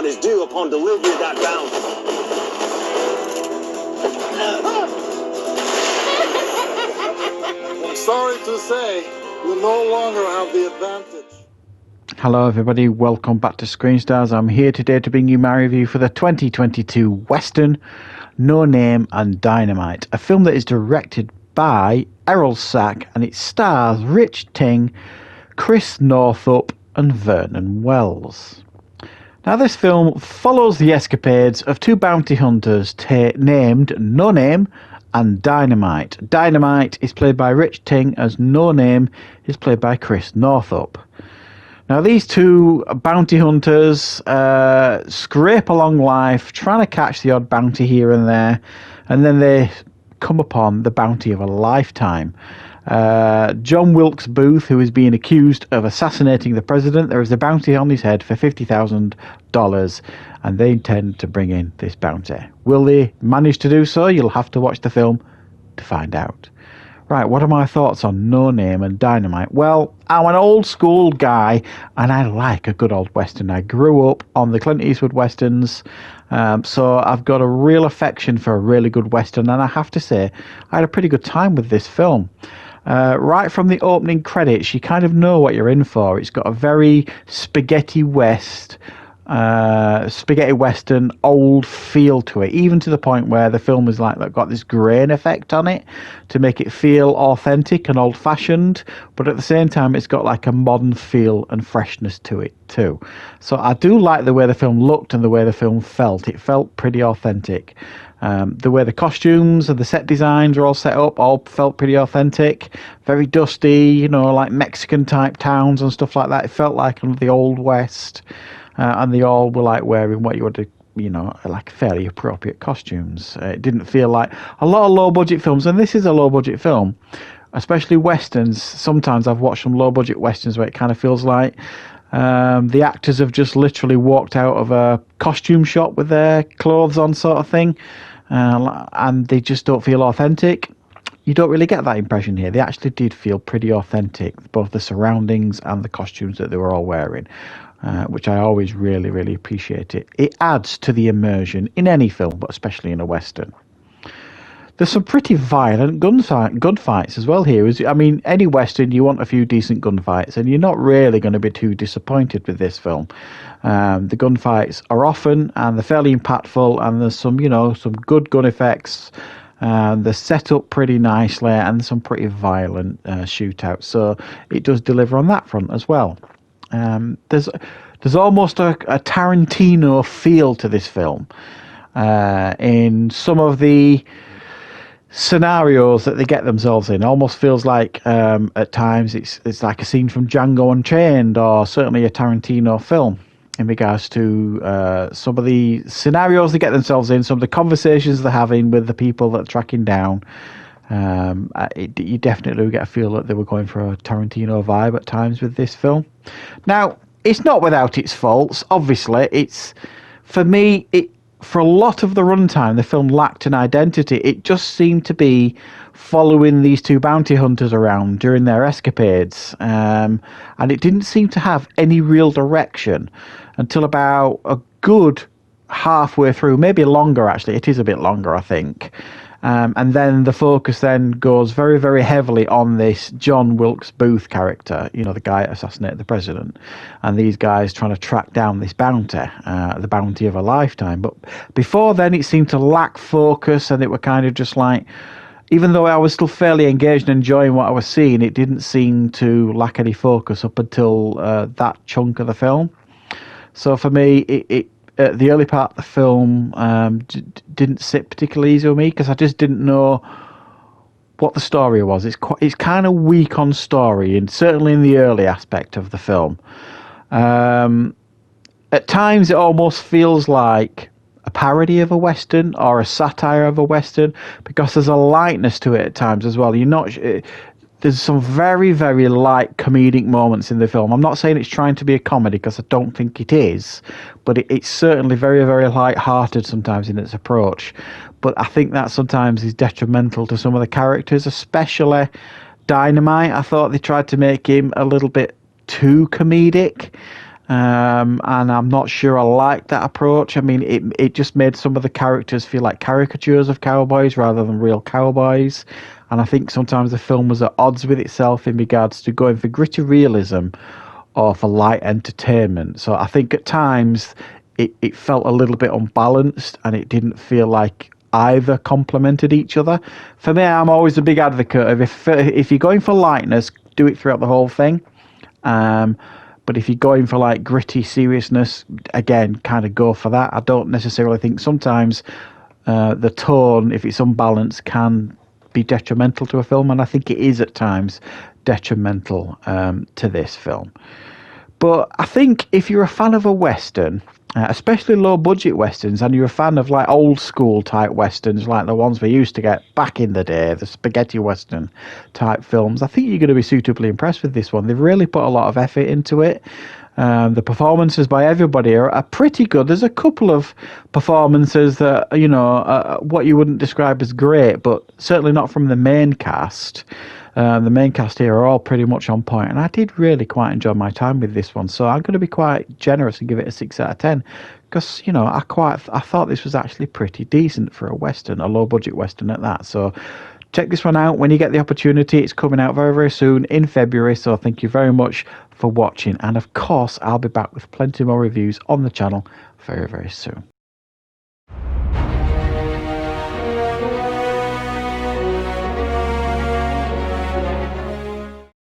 is due upon delivery of that bounty. I'm sorry to say, you no longer have the advantage. Hello everybody, welcome back to Screenstars. I'm here today to bring you my review for the 2022 Western No Name and Dynamite, a film that is directed by Errol and it stars Rich Ting, Chris Northup and Vernon Wells. Now this film follows the escapades of two bounty hunters named No Name and Dynamite. Dynamite is played by Rich Ting as No Name is played by Chris Northup. Now these two bounty hunters scrape along life trying to catch the odd bounty here and there, and then they come upon the bounty of a lifetime. John Wilkes Booth, who is being accused of assassinating the president, there is a bounty on his head for $50,000 and they intend to bring in this bounty. Will they manage to do so? You'll have to watch the film to find out. Right, what are my thoughts on No Name and Dynamite? Well, I'm an old school guy and I like a good old Western. I grew up on the Clint Eastwood Westerns, so I've got a real affection for a really good Western, and I have to say, I had a pretty good time with this film. Right from the opening credits, you kind of know what you're in for. It's got a very spaghetti western old feel to it, even to the point where the film is like got this grain effect on it to make it feel authentic and old-fashioned, but at the same time it's got like a modern feel and freshness to it too. So I do like the way the film looked and the way the film felt. It felt pretty authentic. The way the costumes and the set designs are all set up all felt pretty authentic, very dusty, like Mexican type towns and stuff like that. It felt like the Old West. And they all were like wearing what you would, like fairly appropriate costumes. It didn't feel like a lot of low budget films, and this is a low budget film, especially westerns. Sometimes I've watched some low budget westerns where it kind of feels like the actors have just literally walked out of a costume shop with their clothes on, sort of thing, and they just don't feel authentic. You don't really get that impression here. They actually did feel pretty authentic, both the surroundings and the costumes that they were all wearing. Which I always really, really appreciate it. It adds to the immersion in any film, but especially in a Western. There's some pretty violent gunfights as well here. Any Western, you want a few decent gunfights, and you're not really going to be too disappointed with this film. The gunfights are often, and they're fairly impactful, and there's some good gun effects. They're set up pretty nicely, and some pretty violent shootouts. So it does deliver on that front as well. There's almost a Tarantino feel to this film in some of the scenarios that they get themselves in. Almost feels like at times it's like a scene from Django Unchained, or certainly a Tarantino film in regards to some of the scenarios they get themselves in, some of the conversations they're having with the people that they're tracking down. You definitely get a feel that they were going for a Tarantino vibe at times with this film. Now, it's not without its faults. Obviously, for a lot of the runtime, the film lacked an identity. It just seemed to be following these two bounty hunters around during their escapades, and it didn't seem to have any real direction until about a good halfway through, maybe longer actually. It is a bit longer, I think. And then the focus then goes very, very heavily on this John Wilkes Booth character, the guy that assassinated the president, and these guys trying to track down this bounty, the bounty of a lifetime. But before then, it seemed to lack focus, and it were kind of just like, even though I was still fairly engaged and enjoying what I was seeing, it didn't seem to lack any focus up until that chunk of the film. So for me, the early part of the film didn't sit particularly easy with me, because I just didn't know what the story was. It's kind of weak on story, and certainly in the early aspect of the film. At times, it almost feels like a parody of a Western or a satire of a Western, because there's a lightness to it at times as well. There's some very, very light comedic moments in the film. I'm not saying it's trying to be a comedy, because I don't think it is, but it's certainly very, very light-hearted sometimes in its approach. But I think that sometimes is detrimental to some of the characters, especially Dynamite. I thought they tried to make him a little bit too comedic. and I'm not sure I like that approach. I mean, it just made some of the characters feel like caricatures of cowboys rather than real cowboys. And I think sometimes the film was at odds with itself in regards to going for gritty realism or for light entertainment. So I think at times it felt a little bit unbalanced, and it didn't feel like either complemented each other. For me, I'm always a big advocate of if you're going for lightness, do it throughout the whole thing. But if you're going for like gritty seriousness, again, kind of go for that. I don't necessarily think sometimes the tone, if it's unbalanced, can be detrimental to a film, and I think it is at times detrimental to this film. But I think if you're a fan of a Western, especially low-budget Westerns, and you're a fan of like old-school type Westerns, like the ones we used to get back in the day, the spaghetti Western type films, I think you're going to be suitably impressed with this one. They've really put a lot of effort into it. The performances by everybody are pretty good. There's a couple of performances that, what you wouldn't describe as great, but certainly not from the main cast. The main cast here are all pretty much on point, and I did really quite enjoy my time with this one. So I'm going to be quite generous and give it a 6 out of 10 because I thought this was actually pretty decent for a Western, a low budget Western at that. So check this one out when you get the opportunity. It's coming out very, very soon in February. So thank you very much for watching, and of course I'll be back with plenty more reviews on the channel very, very soon.